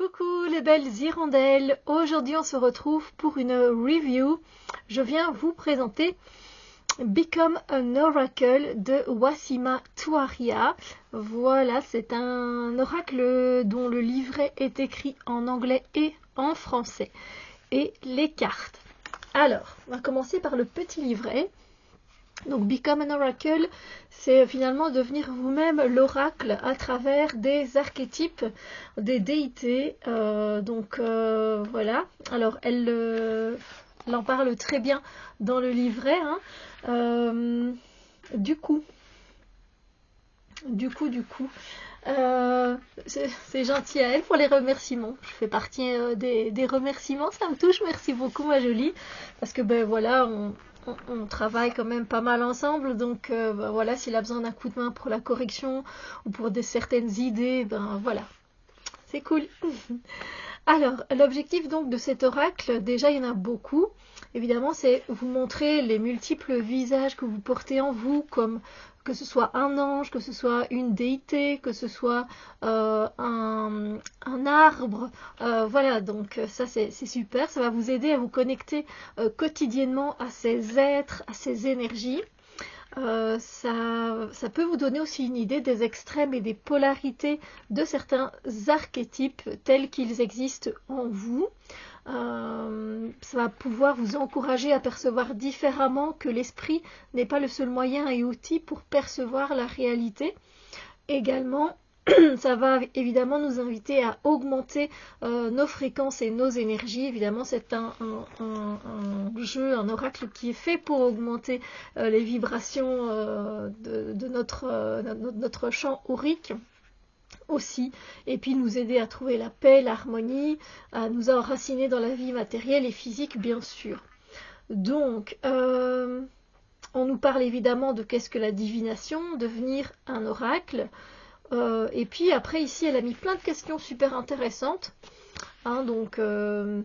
Coucou les belles hirondelles, aujourd'hui on se retrouve pour une review. Je viens vous présenter Become an Oracle de Wassima Touahria. Voilà, c'est un oracle dont le livret est écrit en anglais et en français. Et les cartes. Alors, on va commencer par le petit livret. Donc, Become an Oracle, c'est finalement devenir vous-même l'oracle à travers des archétypes, des déités. Voilà. Alors, elle en parle très bien dans le livret. Du coup, c'est gentil à elle pour les remerciements. Je fais partie des remerciements, ça me touche. Merci beaucoup, ma jolie. Parce que, ben voilà, on travaille quand même pas mal ensemble, donc voilà, s'il a besoin d'un coup de main pour la correction ou pour certaines idées, ben voilà, c'est cool. Alors, l'objectif donc de cet oracle, déjà il y en a beaucoup, évidemment c'est vous montrer les multiples visages que vous portez en vous, comme que ce soit un ange, que ce soit une déité, que ce soit un arbre, voilà, donc ça c'est super, ça va vous aider à vous connecter quotidiennement à ces êtres, à ces énergies. Ça peut vous donner aussi une idée des extrêmes et des polarités de certains archétypes tels qu'ils existent en vous. Ça va pouvoir vous encourager à percevoir différemment que l'esprit n'est pas le seul moyen et outil pour percevoir la réalité. Également, ça va évidemment nous inviter à augmenter nos fréquences et nos énergies. Évidemment, c'est un jeu, un oracle qui est fait pour augmenter les vibrations de notre champ aurique aussi, et puis nous aider à trouver la paix, l'harmonie, à nous enraciner dans la vie matérielle et physique, bien sûr. Donc, on nous parle évidemment de qu'est-ce que la divination, devenir un oracle. Et puis après, ici, elle a mis plein de questions super intéressantes. Comment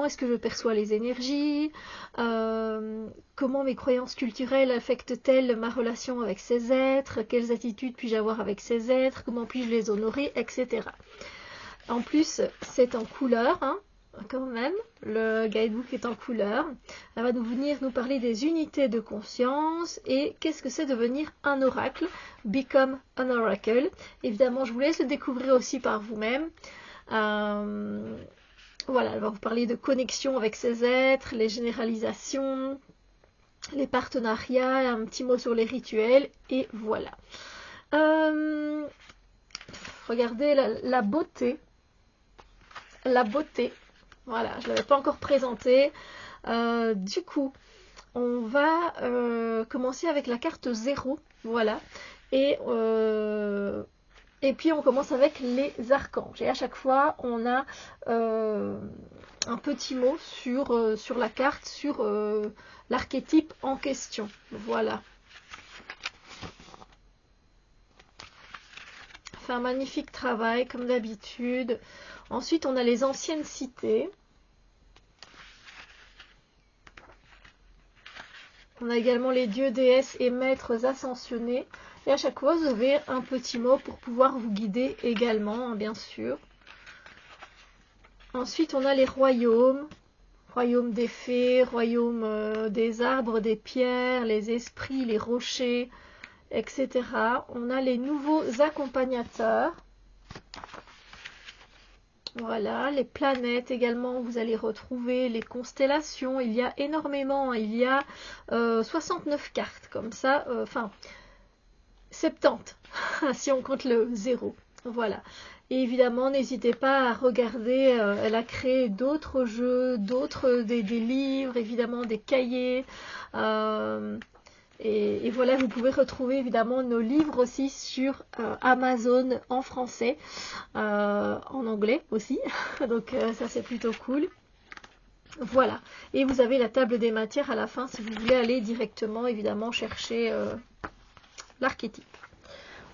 est-ce que je perçois les énergies, comment mes croyances culturelles affectent-elles ma relation avec ces êtres, quelles attitudes puis-je avoir avec ces êtres, comment puis-je les honorer, etc. En plus, c'est en couleur, quand même, le guidebook est en couleur. Elle va venir nous parler des unités de conscience et qu'est-ce que c'est devenir un oracle, Become an Oracle. Évidemment, je vous laisse le découvrir aussi par vous-même. Voilà, elle va vous parler de connexion avec ces êtres, les généralisations, les partenariats, un petit mot sur les rituels, et voilà. Regardez la beauté. La beauté. Voilà, je ne l'avais pas encore présenté. Du coup, on va commencer avec la carte 0. Voilà. Et puis on commence avec les archanges. Et à chaque fois, on a un petit mot sur la carte, sur l'archétype en question. Voilà. Fait un magnifique travail, comme d'habitude. Ensuite, on a les anciennes cités. On a également les dieux, déesses et maîtres ascensionnés. Et à chaque fois, vous avez un petit mot pour pouvoir vous guider également, bien sûr. Ensuite, on a les royaumes. Royaume des fées, royaume des arbres, des pierres, les esprits, les rochers, etc. On a les nouveaux accompagnateurs. Voilà, les planètes également, vous allez retrouver les constellations. Il y a énormément, il y a 69 cartes comme ça, 70 si on compte le 0. Voilà. Et évidemment, n'hésitez pas à regarder, elle a créé d'autres jeux, des livres, évidemment des cahiers. Et voilà, vous pouvez retrouver évidemment nos livres aussi sur Amazon en français, en anglais aussi. Donc ça c'est plutôt cool. Voilà. Et vous avez la table des matières à la fin si vous voulez aller directement évidemment chercher l'archétype.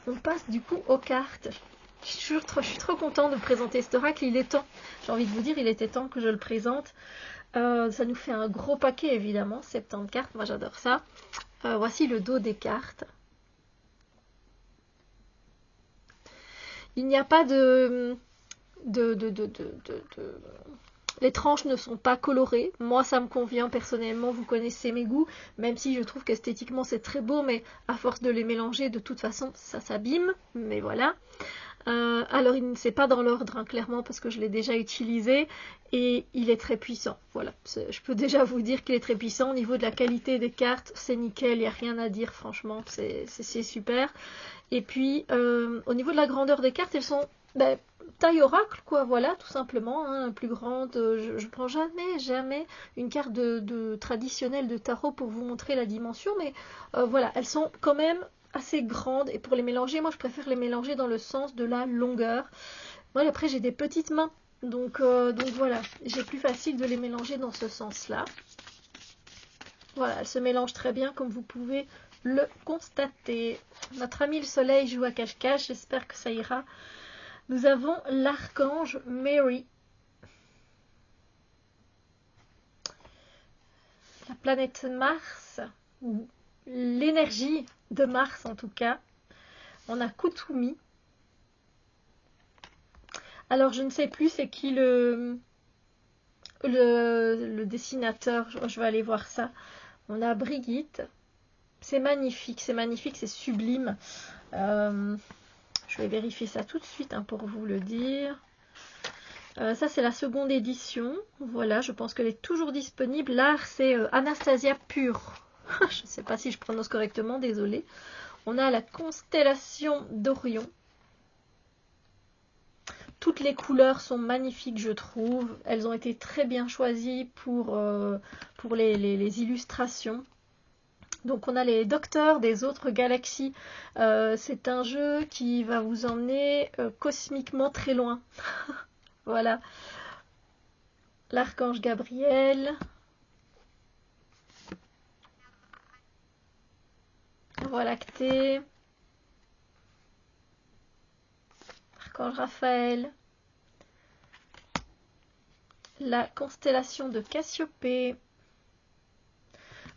On passe du coup aux cartes. Je suis trop contente de présenter cet oracle. Il est temps, j'ai envie de vous dire, il était temps que je le présente. Ça nous fait un gros paquet évidemment, 70 cartes, moi j'adore ça. Voici le dos des cartes. il n'y a pas de les tranches ne sont pas colorées. Moi, ça me convient personnellement. Vous connaissez mes goûts, même si je trouve qu'esthétiquement c'est très beau, mais à force de les mélanger, de toute façon, ça s'abîme. Mais voilà. Alors, c'est pas dans l'ordre, hein, clairement, parce que je l'ai déjà utilisé et il est très puissant. Voilà, je peux déjà vous dire qu'il est très puissant. Au niveau de la qualité des cartes, c'est nickel, il n'y a rien à dire, franchement, c'est super. Et puis, au niveau de la grandeur des cartes, elles sont taille oracle, quoi, voilà, tout simplement, hein, plus grande. Je prends jamais une carte traditionnelle de tarot pour vous montrer la dimension, mais voilà, elles sont quand même assez grandes, et pour les mélanger, moi je préfère les mélanger dans le sens de la longueur. Moi après j'ai des petites mains, donc voilà, j'ai plus facile de les mélanger dans ce sens-là. Voilà, elles se mélangent très bien comme vous pouvez le constater. Notre ami le soleil joue à cache-cache, j'espère que ça ira. Nous avons l'archange Mary. La planète Mars, ou l'énergie de Mars en tout cas. On a Kutumi. Alors je ne sais plus c'est qui le dessinateur, je vais aller voir ça. On a Brigitte. C'est magnifique, c'est sublime. Je vais vérifier ça tout de suite, hein, pour vous le dire. Ça c'est la seconde édition. Voilà, je pense qu'elle est toujours disponible. L'art c'est Anastasia Pure. Je ne sais pas si je prononce correctement, désolée. On a la constellation d'Orion. Toutes les couleurs sont magnifiques, je trouve. Elles ont été très bien choisies pour les illustrations. Donc on a les docteurs des autres galaxies. C'est un jeu qui va vous emmener cosmiquement très loin. Voilà. L'archange Gabriel. Voie lactée. Archange Raphaël. La constellation de Cassiopée.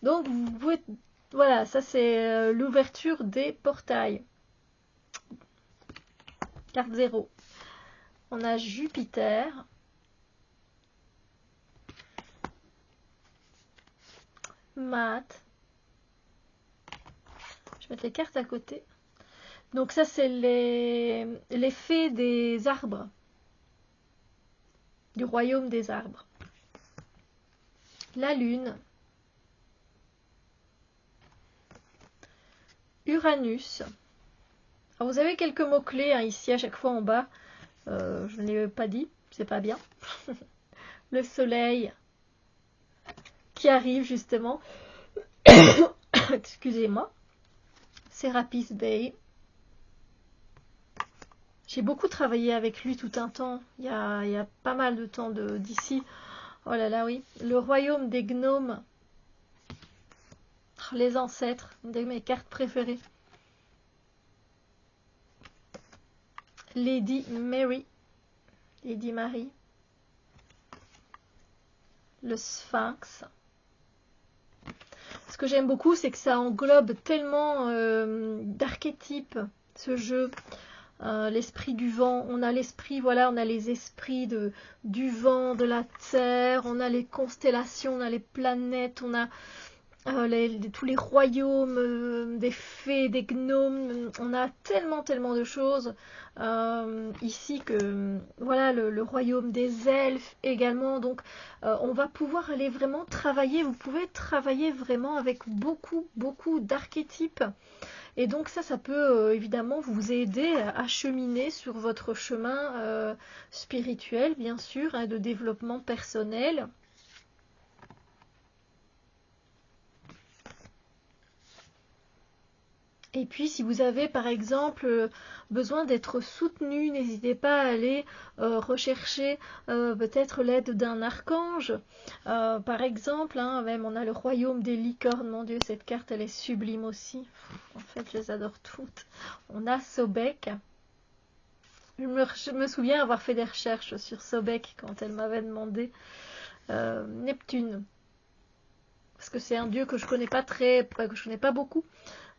Donc vous pouvez... Voilà, ça c'est l'ouverture des portails. Carte 0. On a Jupiter. Mat. Je vais mettre les cartes à côté. Donc ça c'est les fées des arbres. Du royaume des arbres. La lune. Uranus. Alors vous avez quelques mots-clés, hein, ici à chaque fois en bas. Je ne l'ai pas dit, c'est pas bien. Le soleil qui arrive justement. Excusez-moi. Serapis Bey. J'ai beaucoup travaillé avec lui tout un temps. Il y a pas mal de temps d'ici. Oh là là, oui. Le royaume des gnomes. Les ancêtres, une de mes cartes préférées. Lady Mary. Lady Marie. Le Sphinx. Ce que j'aime beaucoup, c'est que ça englobe tellement d'archétypes, ce jeu. L'esprit du vent, on a l'esprit, voilà, on a les esprits du vent, de la terre, on a les constellations, on a les planètes, on a tous les royaumes des fées, des gnomes, on a tellement de choses ici que voilà le royaume des elfes également. Donc on va pouvoir aller vraiment travailler, vous pouvez travailler vraiment avec beaucoup d'archétypes. Et donc ça peut évidemment vous aider à cheminer sur votre chemin spirituel, bien sûr, hein, de développement personnel. Et puis si vous avez par exemple besoin d'être soutenu, n'hésitez pas à aller rechercher peut-être l'aide d'un archange. Par exemple, hein, même on a le royaume des licornes, mon Dieu, cette carte elle est sublime aussi. En fait, je les adore toutes. On a Sobek. Je me souviens avoir fait des recherches sur Sobek quand elle m'avait demandé Neptune. Parce que c'est un dieu que je connais pas que je connais pas beaucoup.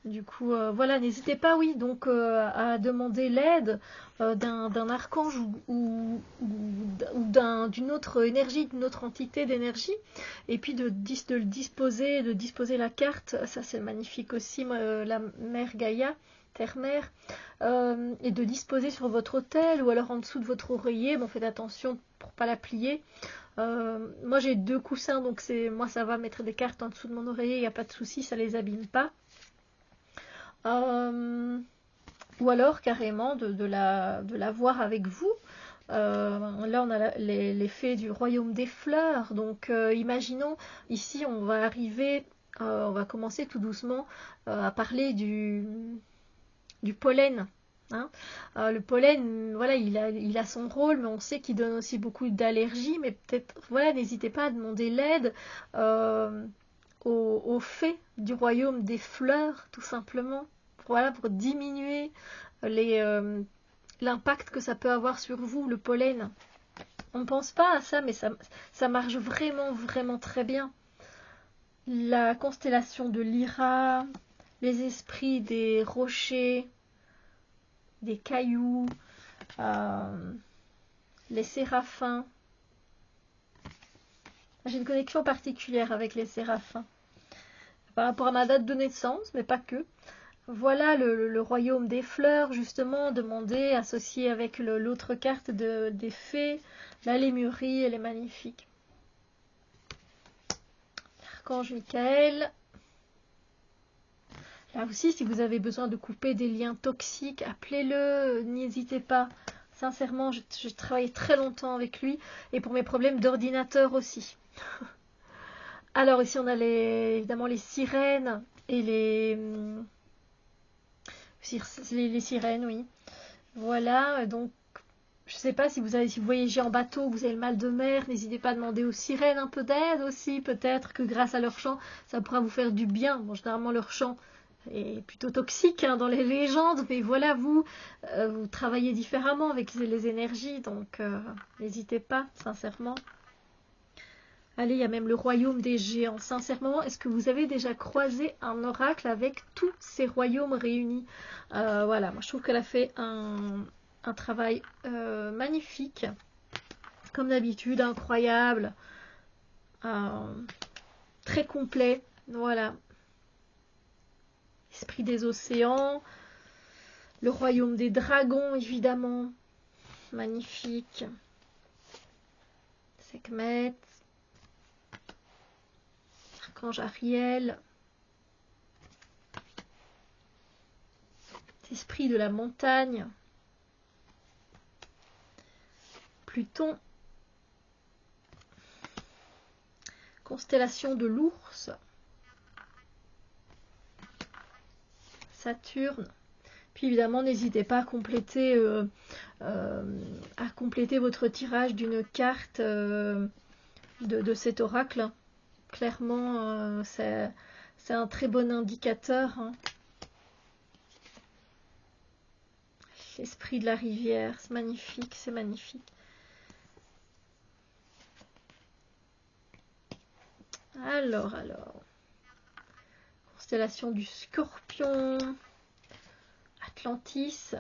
Du coup, voilà, n'hésitez pas, oui, donc à demander l'aide d'un archange ou d'une autre énergie, d'une autre entité d'énergie, et puis de le disposer, de disposer la carte, ça c'est magnifique aussi, la mère Gaïa, terre-mère, et de disposer sur votre autel ou alors en dessous de votre oreiller, bon faites attention pour pas la plier. Moi j'ai 2 coussins, donc moi ça va mettre des cartes en dessous de mon oreiller, il n'y a pas de souci, ça les abîme pas. Ou alors carrément de la voir avec vous. Là on a les fées du royaume des fleurs, donc imaginons ici on va arriver, on va commencer tout doucement à parler du pollen. Hein. Le pollen, voilà, il a son rôle, mais on sait qu'il donne aussi beaucoup d'allergies, mais peut-être, voilà, n'hésitez pas à demander l'aide aux fées du royaume des fleurs, tout simplement, voilà, pour diminuer l'impact que ça peut avoir sur vous, le pollen. On ne pense pas à ça, mais ça marche vraiment, vraiment très bien. La constellation de Lyra, les esprits des rochers, des cailloux, les séraphins. J'ai une connexion particulière avec les séraphins par rapport à ma date de naissance, mais pas que. Voilà le royaume des fleurs, justement, demandé, associé avec l'autre carte des fées. La lémurie, elle est magnifique. L'archange Michael. Là aussi, si vous avez besoin de couper des liens toxiques, appelez-le, n'hésitez pas. Sincèrement, j'ai travaillé très longtemps avec lui, et pour mes problèmes d'ordinateur aussi. Alors ici, on a évidemment les sirènes, et les sirènes, oui. Voilà, donc je ne sais pas si vous voyagez en bateau, vous avez le mal de mer, n'hésitez pas à demander aux sirènes un peu d'aide aussi. Peut-être que grâce à leur chant, ça pourra vous faire du bien. Bon, généralement, leur chant est plutôt toxique dans les légendes, mais voilà, vous travaillez différemment avec les énergies, donc n'hésitez pas, sincèrement. Allez, il y a même le royaume des géants. Sincèrement, est-ce que vous avez déjà croisé un oracle avec tous ces royaumes réunis? Voilà, moi je trouve qu'elle a fait un travail magnifique, comme d'habitude, incroyable, très complet. Voilà. Esprit des océans, le royaume des dragons, évidemment, magnifique. Sekhmet, archange Ariel, esprit de la montagne, Pluton, constellation de l'ours, Saturne. Puis évidemment, n'hésitez pas à compléter votre tirage d'une carte de cet oracle. Clairement, c'est un très bon indicateur. Hein. L'esprit de la rivière, c'est magnifique, c'est magnifique. Alors. Constellation du Scorpion, Atlantis,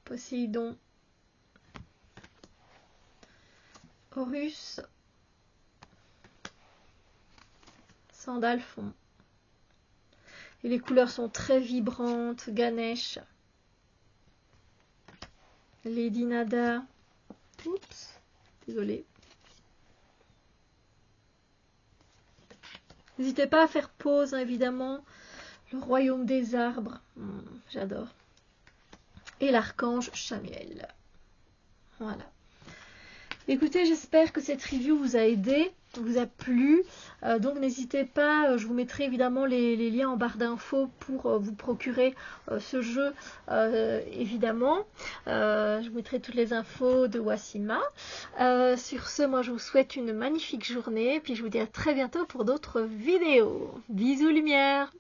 Poséidon, Horus, Sandalphon. Et les couleurs sont très vibrantes, Ganesh, Lady Nada, oups, désolée. N'hésitez pas à faire pause, hein, évidemment. Le royaume des arbres, j'adore. Et l'archange Chamuel. Voilà. Écoutez, j'espère que cette review vous a aidé, vous a plu. Donc n'hésitez pas, je vous mettrai évidemment les liens en barre d'infos pour vous procurer ce jeu, évidemment. Je vous mettrai toutes les infos de Wassima. Sur ce, moi je vous souhaite une magnifique journée, puis je vous dis à très bientôt pour d'autres vidéos. Bisous lumière!